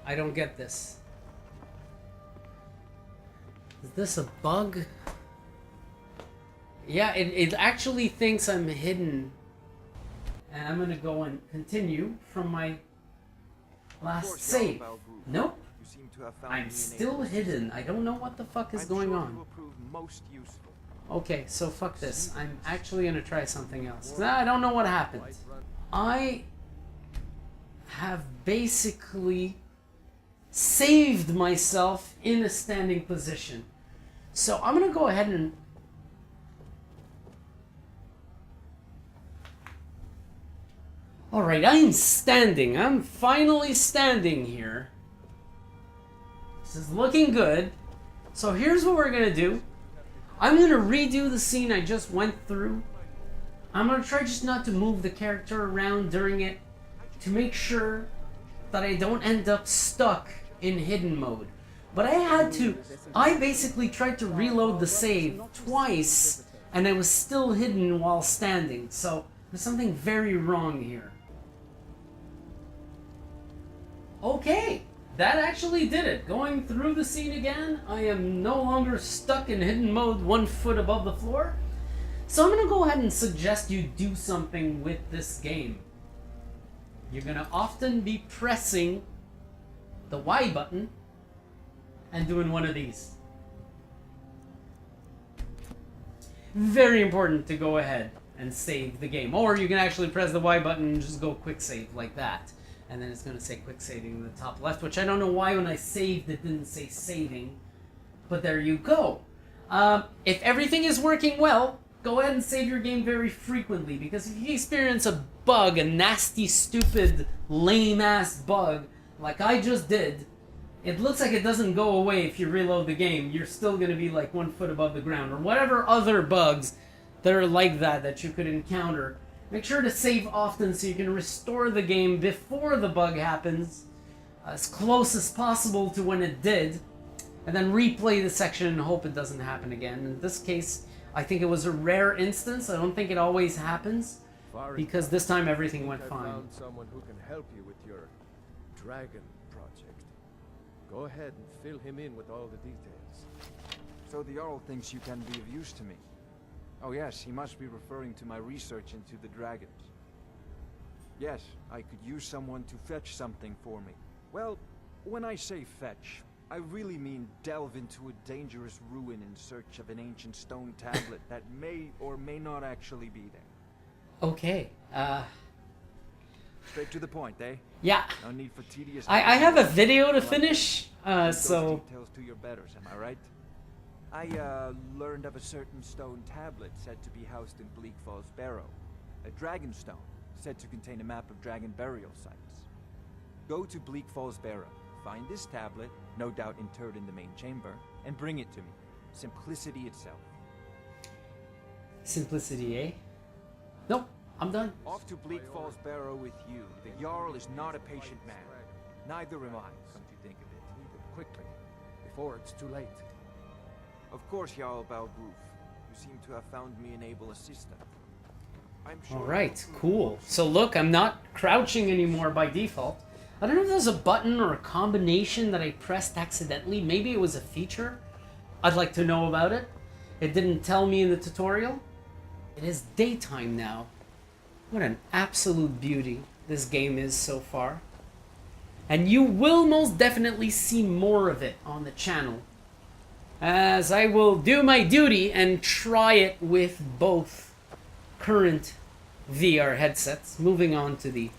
I don't get this. Is this a bug? Yeah, it actually thinks I'm hidden. And I'm gonna go and continue from my last save. Nope. I'm still hidden. I don't know what the fuck is going on. Okay, so fuck this. I'm actually gonna try something else. Nah, I don't know what happened. I have basically saved myself in a standing position. So I'm gonna go ahead and alright, I'm standing. I'm finally standing here. This is looking good. So here's what we're gonna do. I'm gonna redo the scene I just went through. I'm gonna try just not to move the character around during it to make sure that I don't end up stuck in hidden mode. But I basically tried to reload the save twice and I was still hidden while standing. So there's something very wrong here. Okay, that actually did it. Going through the scene again, I am no longer stuck in hidden mode 1 foot above the floor. So I'm going to go ahead and suggest you do something with this game. You're going to often be pressing the Y button and doing one of these. Very important to go ahead and save the game. Or you can actually press the Y button and just go quick save like that. And then it's going to say quick saving in the top left, which I don't know why when I saved it didn't say saving. But there you go. If everything is working well, go ahead and save your game very frequently. Because if you experience a bug, a nasty, stupid, lame-ass bug, like I just did, it looks like it doesn't go away if you reload the game. You're still going to be like 1 foot above the ground. Or whatever other bugs that are like that you could encounter. Make sure to save often so you can restore the game before the bug happens, as close as possible to when it did, and then replay the section and hope it doesn't happen again. In this case, I think it was a rare instance. I don't think it always happens, because this time everything went fine. I found someone who can help you with your dragon project. Go ahead and fill him in with all the details. So the Jarl thinks you can be of use to me. Oh yes, he must be referring to my research into the dragons. Yes, I could use someone to fetch something for me. Well, when I say fetch, I really mean delve into a dangerous ruin in search of an ancient stone tablet that may or may not actually be there. Okay, Straight to the point, eh? Yeah. No need for tedious... I have a video to finish, Those so... details to your betters, am I right? I learned of a certain stone tablet said to be housed in Bleak Falls Barrow. A dragon stone, said to contain a map of dragon burial sites. Go to Bleak Falls Barrow, find this tablet, no doubt interred in the main chamber, and bring it to me. Simplicity itself. Simplicity, eh? Nope, I'm done. Off to Bleak Falls Barrow with you. The Jarl is not a patient man. Neither am I, come to think of it. Need it quickly, before it's too late. Of course, Jarl Balgroof. You seem to have found me an able assistant. I'm sure... Alright, cool. So look, I'm not crouching anymore by default. I don't know if there's a button or a combination that I pressed accidentally. Maybe it was a feature. I'd like to know about it. It didn't tell me in the tutorial. It is daytime now. What an absolute beauty this game is so far. And you will most definitely see more of it on the channel, as I will do my duty and try it with both current VR headsets. Moving on to the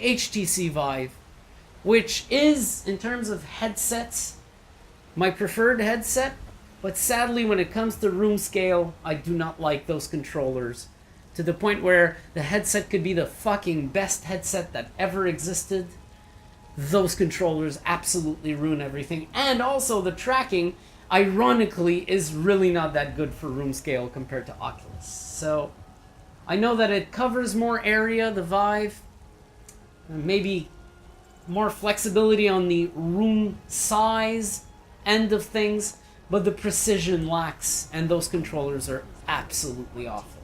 HTC Vive, which is, in terms of headsets, my preferred headset. But sadly, when it comes to room scale, I do not like those controllers. To the point where the headset could be the fucking best headset that ever existed. Those controllers absolutely ruin everything. And also the tracking, ironically, is really not that good for room scale compared to Oculus. So, I know that it covers more area, the Vive. Maybe more flexibility on the room size end of things. But the precision lacks, and those controllers are absolutely awful.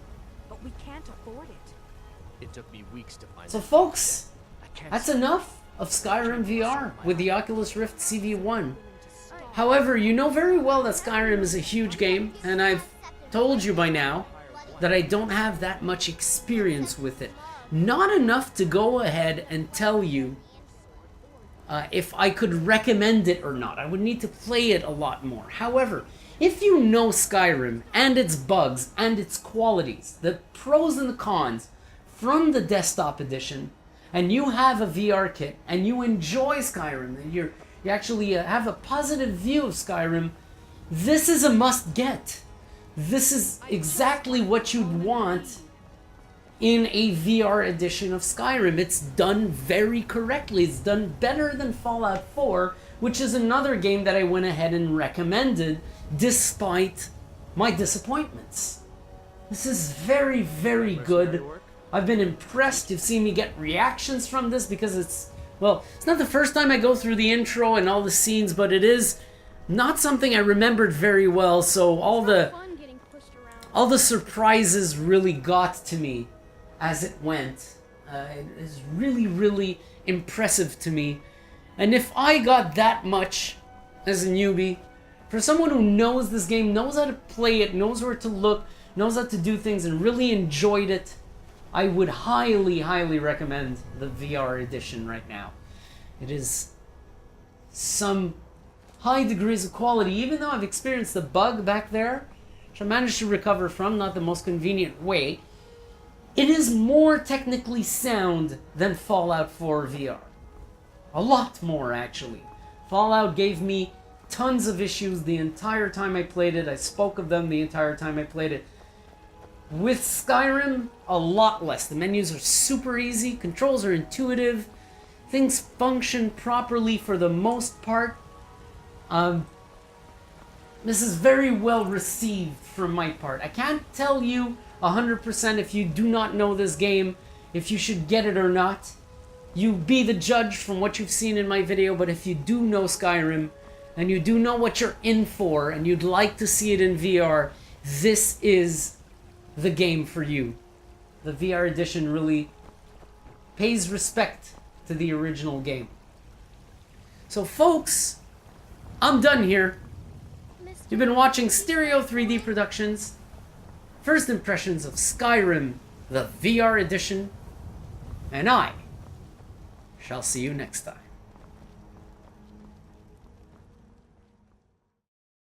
But we can't afford it. It took me weeks to find So folks, that's enough of Skyrim VR with the Oculus Rift CV1. However, you know very well that Skyrim is a huge game, and I've told you by now that I don't have that much experience with it. Not enough to go ahead and tell you if I could recommend it or not. I would need to play it a lot more. However, if you know Skyrim and its bugs and its qualities, the pros and the cons from the desktop edition, and you have a VR kit and you enjoy Skyrim, and you actually have a positive view of Skyrim, this is a must-get. This is exactly what you'd want in a VR edition of Skyrim. It's done very correctly. It's done better than Fallout 4, which is another game that I went ahead and recommended despite my disappointments. This is very, very good. I've been impressed. You've seen me get reactions from this because it's, well, it's not the first time I go through the intro and all the scenes, but it is not something I remembered very well, so all the surprises really got to me as it went. It is really, really impressive to me. And if I got that much as a newbie, for someone who knows this game, knows how to play it, knows where to look, knows how to do things, and really enjoyed it, I would highly, highly recommend the VR edition right now. It is some high degrees of quality, even though I've experienced the bug back there, which I managed to recover from, not the most convenient way. It is more technically sound than Fallout 4 VR. A lot more, actually. Fallout gave me tons of issues the entire time I played it. I spoke of them the entire time I played it. With Skyrim, a lot less. The menus are super easy, controls are intuitive, things function properly for the most part. This is very well received from my part. I can't tell you 100% if you do not know this game, if you should get it or not. You be the judge from what you've seen in my video, but if you do know Skyrim, and you do know what you're in for, and you'd like to see it in VR, this is the game for you. The VR edition really pays respect to the original game. So folks, I'm done here. You've been watching Stereo 3D Productions, first impressions of Skyrim, the VR edition, and I shall see you next time.